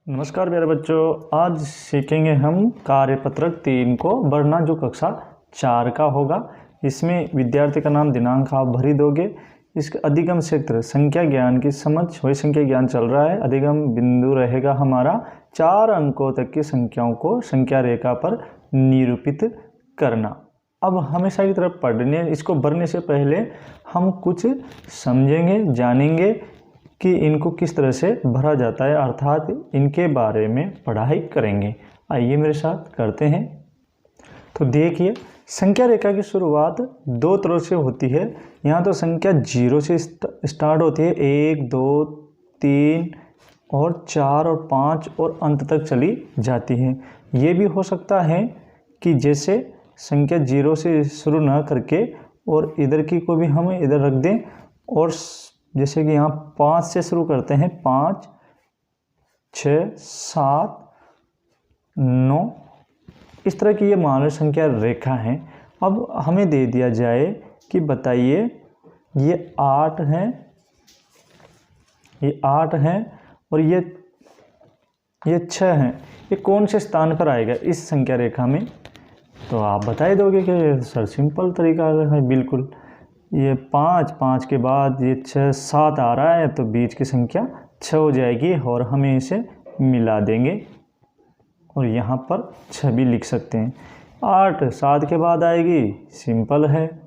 नमस्कार प्यारे बच्चों, आज सीखेंगे हम कार्यपत्रक 3 को वरना जो कक्षा 4 का होगा। इसमें विद्यार्थी का नाम दिनांक आप भरी दोगे। इसका अधिगम क्षेत्र संख्या ज्ञान की समझ वही संख्या ज्ञान चल रहा है। अधिगम बिंदु रहेगा हमारा 4 अंकों तक की संख्याओं को संख्या रेखा पर निरूपित करना। अब हमेशा की तरफ पढ़ने इसको भरने से पहले हम कुछ समझेंगे, जानेंगे कि इनको किस तरह से भरा जाता है, अर्थात इनके बारे में पढ़ाई करेंगे। आइए मेरे साथ करते हैं। तो देखिए, संख्या रेखा की शुरुआत 2 तरह से होती है। यहाँ तो संख्या 0 से स्टार्ट होती है, 1 2 3 और 4 और 5 और अंत तक चली जाती है। ये भी हो सकता है कि जैसे संख्या 0 से शुरू ना करके और इधर की को भी हम इधर रख दें, और जैसे कि यहाँ 5 से शुरू करते हैं, 5 6 7 9, इस तरह की ये मानव संख्या रेखा है। अब हमें दे दिया जाए कि बताइए ये 8 है, ये 8 है और ये 6 है, ये कौन से स्थान पर आएगा इस संख्या रेखा में? तो आप बता दोगे कि सर सिंपल तरीका है, बिल्कुल। ये 5 के बाद ये 6 7 आ रहा है, तो बीच की संख्या 6 हो जाएगी और हमें इसे मिला देंगे और यहाँ पर 6 भी लिख सकते हैं। 8 7 के बाद आएगी, सिंपल है,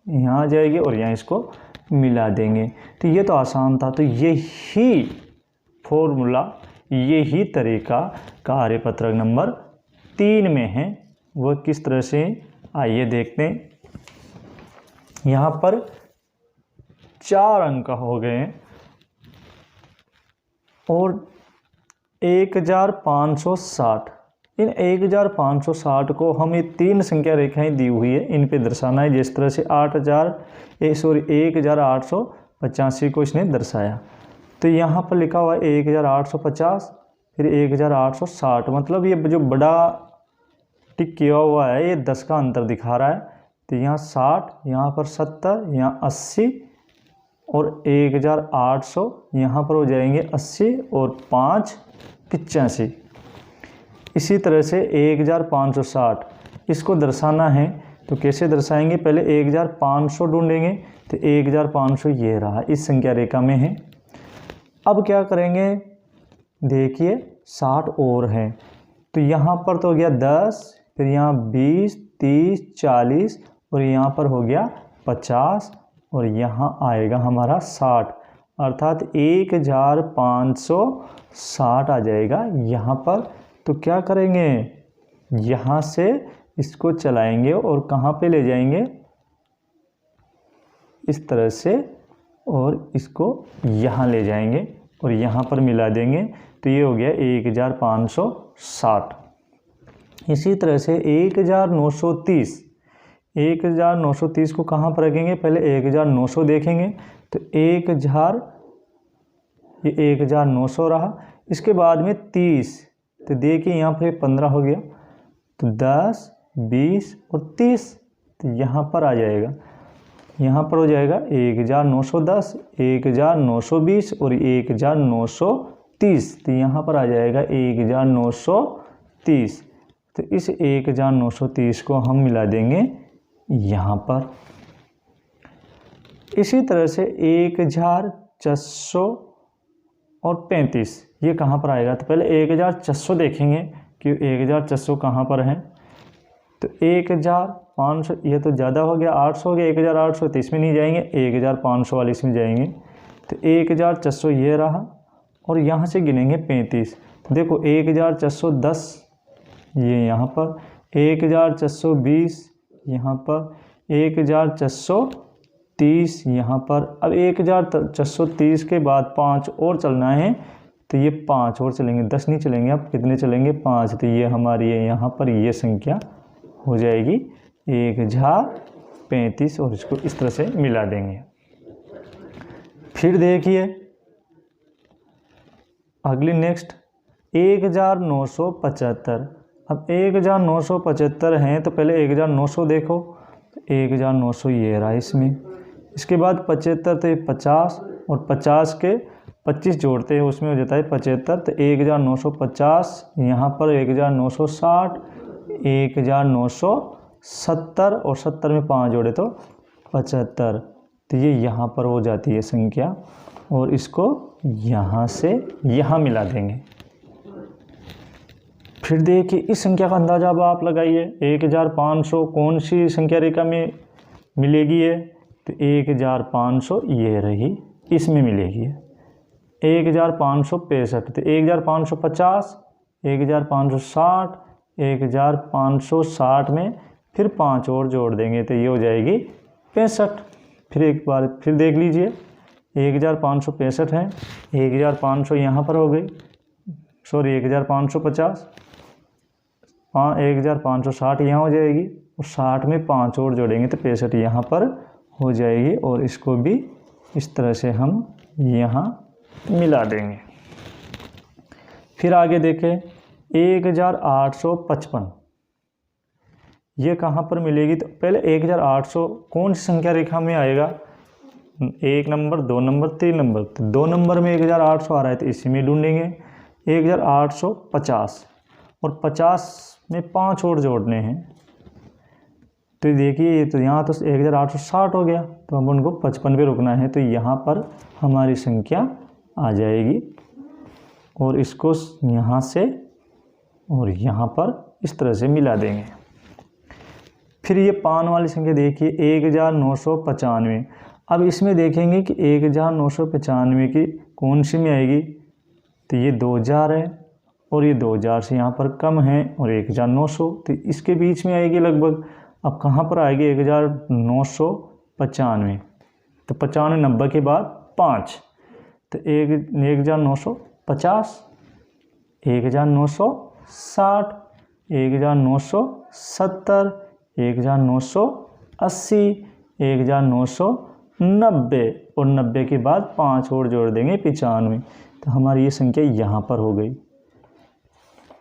यहाँ आ जाएगी और यहाँ इसको मिला देंगे। तो ये तो आसान था। तो यही फॉर्मूला, यही तरीका कार्यपत्रक नंबर 3 में है। वह किस तरह से, आइए देखते हैं। यहाँ पर 4 अंक हो गए और 1560। इन 1560 को हमें 3 संख्या रेखाएं दी हुई है, इन पे दर्शाना है। जिस तरह से 1885 को इसने दर्शाया, तो यहाँ पर लिखा हुआ है 1850, फिर 1860। मतलब ये जो बड़ा टिक किया हुआ है, ये 10 का अंतर दिखा रहा है। तो यहाँ 60, यहाँ पर 70, यहाँ 80 और 1800, यहाँ पर हो जाएंगे 80 और 5 85। इसी तरह से 1560 इसको दर्शाना है, तो कैसे दर्शाएंगे? पहले 1500 ढूंढेंगे, तो 1500 ये रहा, इस संख्या रेखा में है। अब क्या करेंगे? देखिए 60 और है, तो यहाँ पर तो हो गया 10, फिर यहाँ 20 30 40 और यहाँ पर हो गया 50 और यहाँ आएगा हमारा 60, अर्थात 1560 आ जाएगा यहाँ पर। तो क्या करेंगे? यहाँ से इसको चलाएंगे और कहाँ पे ले जाएंगे? इस तरह से, और इसको यहाँ ले जाएंगे और यहाँ पर मिला देंगे, तो ये हो गया 1560। इसी तरह से 1930 को कहाँ पर रखेंगे? पहले 1900 देखेंगे, तो 1900 रहा। इसके बाद में 30, तो देखिए यहाँ पर 15 हो गया, तो 10 20 और 30, तो यहाँ पर आ जाएगा, यहाँ पर हो जाएगा 1910 1920 और 1930, तो यहाँ पर आ जाएगा 1930। तो इस 1930 को हम मिला देंगे यहाँ पर। इसी तरह से 1435 ये कहाँ पर आएगा? तो पहले 1400 देखेंगे कि 1400 कहाँ पर है। तो 1500 ये तो ज़्यादा हो गया, 800 हो गया, 1800, तो इसमें नहीं जाएंगे, 1500 वाले इसमें जाएंगे। तो 1400 ये रहा और यहाँ से गिनेंगे 35। तो देखो 1410 ये यहाँ पर, 1420 यहाँ पर, 1430 यहाँ पर। अब 1430 के बाद 5 और चलना है, तो ये 5 और चलेंगे, 10 नहीं चलेंगे। अब कितने चलेंगे? 5। तो ये हमारी है यहाँ पर ये संख्या हो जाएगी 1035 और इसको इस तरह से मिला देंगे। फिर देखिए अगली नेक्स्ट 1975। अब 1975 हैं, तो पहले 1900 देखो, 1900 ये रहा इसमें। इसके बाद 75, तो 50 और 50 के 25 जोड़ते हैं उसमें हो जाता है 75। तो 1950, यहाँ पर 1960, 1970 और 70 में 5 जोड़े तो 75। तो ये यहाँ पर हो जाती है संख्या और इसको यहाँ से यहाँ मिला देंगे। फिर देखिए इस संख्या का अंदाजा अब आप लगाइए। 1500 कौन सी संख्या रेखा में मिलेगी है? तो 1500 ये रही, इसमें मिलेगी 1565। तो 1550, 1560, 1560 में फिर 5 और जोड़ देंगे तो ये हो जाएगी 65। फिर एक बार फिर देख लीजिए 1565 है, 1500 यहाँ पर हो गई, सॉरी 1550, 1560 यहाँ हो जाएगी और 60 में 5 और जोड़ेंगे तो 65 यहाँ पर हो जाएगी। और इसको भी इस तरह से हम यहाँ मिला देंगे। फिर आगे देखें 1855, ये कहाँ पर मिलेगी? तो पहले 1800 कौन सी संख्या रेखा में आएगा? 1 नंबर, 2 नंबर, 3 नंबर। तो 2 नंबर में 1800 आ रहा है तो इसी में ढूंढेंगे 1850 और 50 में 5 और जोड़ने हैं। तो देखिए ये तो यहाँ तो 1860 हो गया, तो हम उनको 55 पे रुकना है। तो यहाँ पर हमारी संख्या आ जाएगी और इसको यहाँ से और यहाँ पर इस तरह से मिला देंगे। फिर ये 5 वाली संख्या देखिए 1995। अब इसमें देखेंगे कि 1995 की कौन सी में आएगी? तो ये 2000 है और ये 2000 से यहाँ पर कम है और 1900, तो इसके बीच में आएगी लगभग। अब कहाँ पर आएगी? 1995। तो 95 90 के बाद 5, तो 1950, 1960, 1970, 1980, 1990 और 90 के बाद 5 और जोड़ देंगे 95। तो हमारी ये संख्या यहाँ पर हो गई।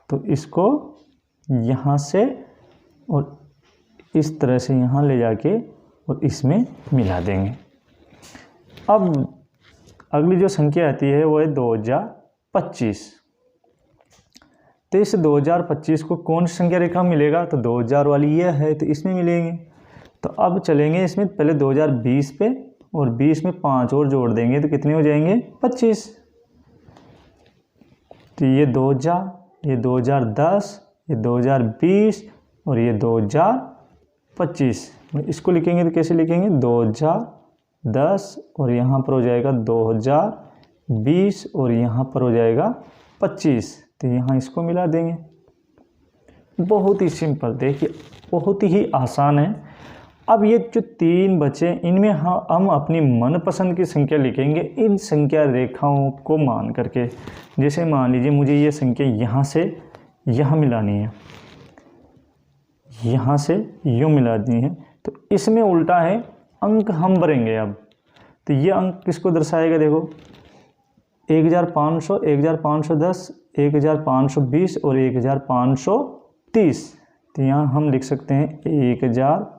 तो इसको यहाँ से और इस तरह से यहाँ ले जाके और इसमें मिला देंगे। अब अगली जो संख्या आती है वो है 2025। तो इस 2025 को कौन सी संख्या रेखा मिलेगा? तो 2000 वाली ये है तो इसमें मिलेंगे। तो अब चलेंगे इसमें पहले 2020 पे और 20 में 5 और जोड़ देंगे तो कितने हो जाएंगे? 25। तो ये 2000, ये 2010, ये 2020 और ये 2025। इसको लिखेंगे तो कैसे लिखेंगे? 2010 और यहाँ पर हो जाएगा 2020 और यहाँ पर हो जाएगा 25। तो यहाँ इसको मिला देंगे। बहुत ही सिंपल, देखिए बहुत ही आसान है। अब ये जो 3 बचे इनमें हम अपनी मनपसंद की संख्या लिखेंगे इन संख्या रेखाओं को मान करके। जैसे मान लीजिए मुझे ये संख्या यहाँ से यहाँ मिलानी है, यहाँ से यूँ मिलानी है, तो इसमें उल्टा है अंक हम भरेंगे। अब तो ये अंक किसको दर्शाएगा? देखो 1500, 1510, 1520 और 1530। तो यहाँ हम लिख सकते हैं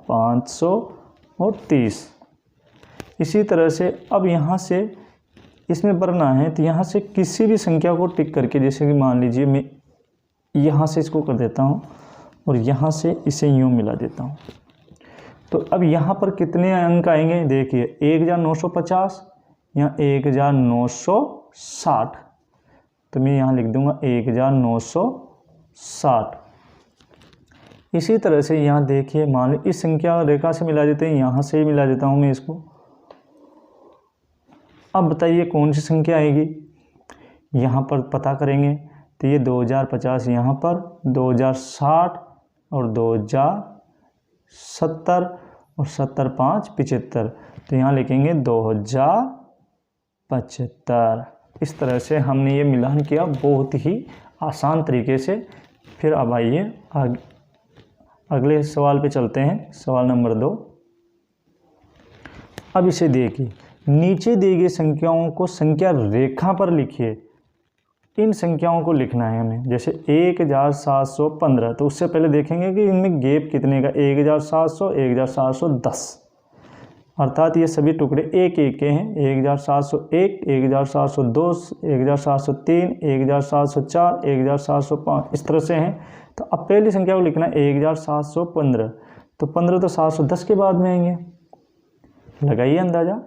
1530। इसी तरह से अब यहाँ से इसमें भरना है तो यहाँ से किसी भी संख्या को टिक करके, जैसे कि मान लीजिए मैं यहाँ से इसको कर देता हूँ और यहाँ से इसे यूँ मिला देता हूँ। तो अब यहाँ पर कितने अंक आएंगे? देखिए 1950, यहाँ 1960, तो मैं यहाँ लिख दूँगा 1960। इसी तरह से यहाँ देखिए मान लो इस संख्या रेखा से मिला देते हैं, यहाँ से ही मिला देता हूँ मैं इसको। अब बताइए कौन सी संख्या आएगी? यहाँ पर पता करेंगे तो ये 2050 यहाँ पर, 2060 और 2070 और 70 5 75। तो यहाँ लिखेंगे 2075। इस तरह से हमने ये मिलान किया बहुत ही आसान तरीके से। फिर अब आइए अगले सवाल पे चलते हैं, सवाल नंबर 2। अब इसे देखिए, नीचे दी गई संख्याओं को संख्या रेखा पर लिखिए। इन संख्याओं को लिखना है हमें, जैसे 1715। तो उससे पहले देखेंगे कि इनमें गैप कितने का? 1700, 1710। अर्थात ये सभी टुकड़े एक एक के हैं। 1701, 1702, 1703, 1704, 1705 इस तरह से हैं। तो अब पहली संख्या को लिखना है 1715। तो 15 तो 710 के बाद में आएंगे, लगाइए अंदाज़ा।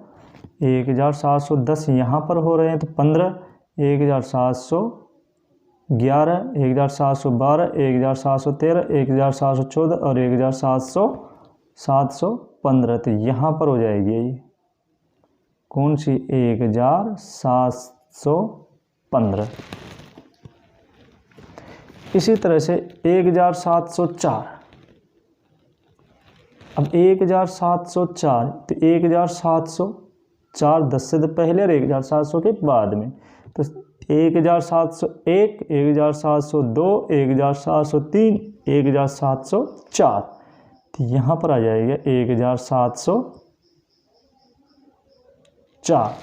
1710 यहाँ पर हो रहे हैं तो 15, 1711, 1712, 1713, 1714 और 1715। तो यहाँ पर हो जाएगी ये कौन सी, 1715। इसी तरह से 1704। अब 1704 तो 1704 10 से तो पहले और 1700 के बाद में। तो 1701, 1702, 1703, 1704। तो यहाँ पर आ जाएगा 1704।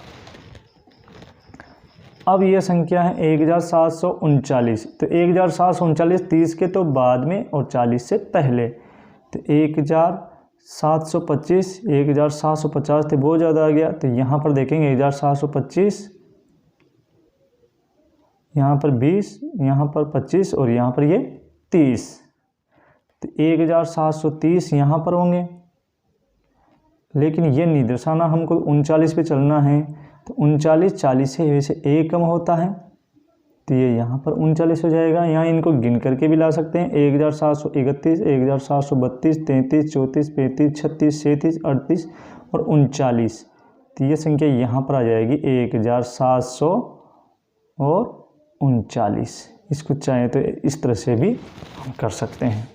अब यह संख्या है 1739। तो 1739 30 के तो बाद में और 40 से पहले। तो 1725, 1750 थे, बहुत ज़्यादा आ गया। तो यहाँ पर देखेंगे 1725, यहाँ पर 20, यहाँ पर 25 और यहाँ पर ये 30। तो 1730 यहाँ पर होंगे, लेकिन ये नहीं दर्शाना हमको, 39 पे चलना है। तो 39 40 से वैसे एक कम होता है, तो ये यहाँ पर 39 हो जाएगा। यहाँ इनको गिन करके भी ला सकते हैं। 1731, 1732, 33, 34, 35, 36, 37, 38 और 39। तो ये संख्या यहाँ पर आ जाएगी 1700 और 39। इसको चाहें तो इस तरह से भी हम कर सकते हैं।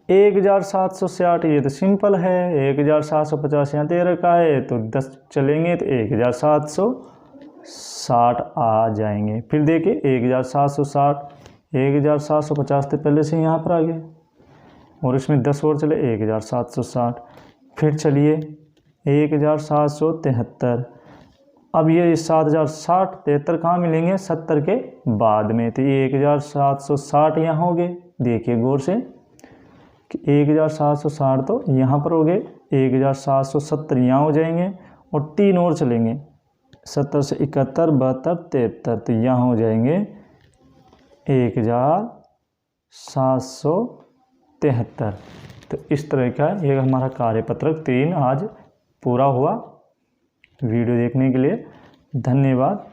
1760 ये तो सिंपल है। 1750 यहाँ 13 का है, तो 10 चलेंगे तो 1760 आ जाएंगे। फिर देखिए 1760, 1750 तो पहले से यहाँ पर आ गए और इसमें 10 और चले 1760। फिर चलिए 1773। अब ये 7060 73 कहाँ मिलेंगे, 70 के बाद में। तो ये 1760 यहाँ हो गए। देखिए गौर से कि 1760 तो यहाँ पर हो गए, 1770 यहाँ हो जाएंगे और 3 और चलेंगे, 70 से 71, 72, 73। तो यहाँ हो जाएंगे 1773। तो इस तरह का ये हमारा कार्यपत्रक 3 आज पूरा हुआ। वीडियो देखने के लिए धन्यवाद।